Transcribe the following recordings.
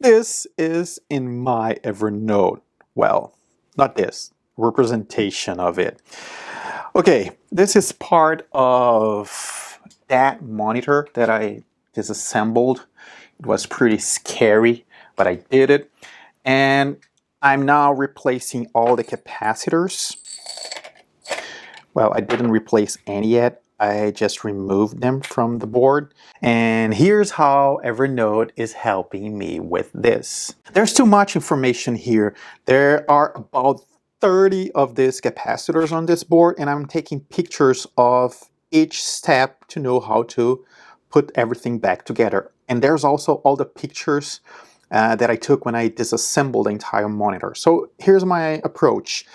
This is in my Evernote. Well, not this, representation of it. Okay, this is part of that monitor that I disassembled. It was pretty scary, but I did it. And I'm now replacing all the capacitors. Well, I didn't replace any yet. I just removed them from the board. And here's how Evernote is helping me with this. There's too much information here. There are about 30 of these capacitors on this board, and I'm taking pictures of each step to know how to put everything back together. And there's also all the pictures that I took when I disassembled the entire monitor. So here's my approach.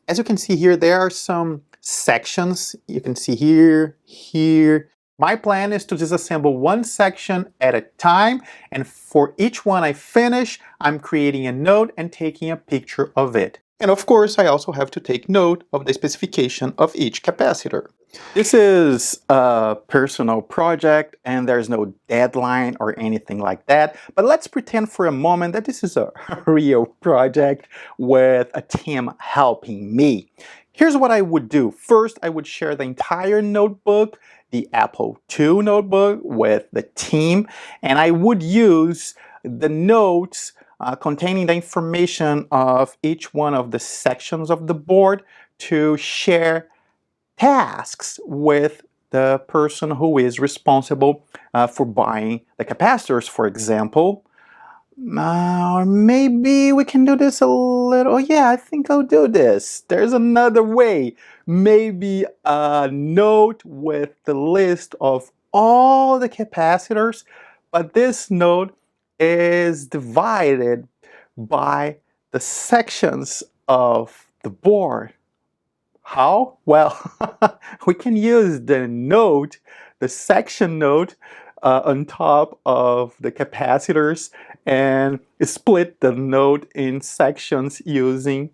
As you can see here, there are some sections. You can see here, here. My plan is to disassemble one section at a time, and for each one I finish, I'm creating a note and taking a picture of it. And of course, I also have to take note of the specification of each capacitor. This is a personal project and there's no deadline or anything like that. But let's pretend for a moment that this is a real project with a team helping me. Here's what I would do. First, I would share the entire notebook, the Apple II notebook, with the team, and I would use the notes containing the information of each one of the sections of the board to share tasks with the person who is responsible for buying the capacitors, for example. Or maybe we can do this a little. Oh yeah, I think I'll do this. There's another way. Maybe a note with the list of all the capacitors, but this note is divided by the sections of the board. How? Well, we can use the note, the section note, on top of the capacitors and split the note in sections using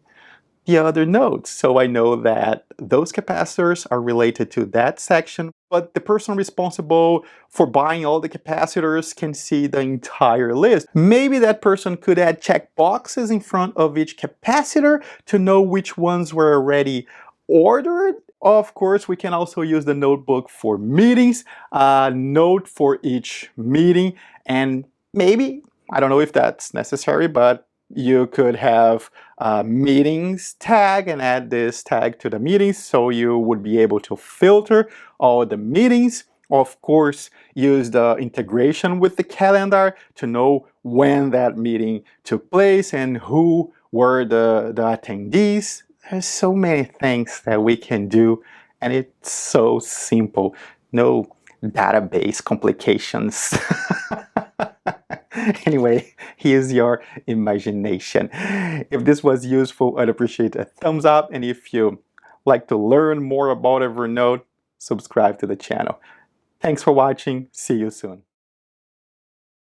the other notes. So I know that those capacitors are related to that section, but the person responsible for buying all the capacitors can see the entire list. Maybe that person could add check boxes in front of each capacitor to know which ones were already ordered. Of course, we can also use the notebook for meetings, a note for each meeting, and maybe, I don't know if that's necessary, but you could have a meetings tag and add this tag to the meetings so you would be able to filter all the meetings. Of course, use the integration with the calendar to know when that meeting took place and who were the attendees. There's so many things that we can do, and it's so simple. No database complications. Anyway, here's your imagination. If this was useful, I'd appreciate a thumbs up, and if you like to learn more about Evernote, subscribe to the channel. Thanks for watching. See you soon.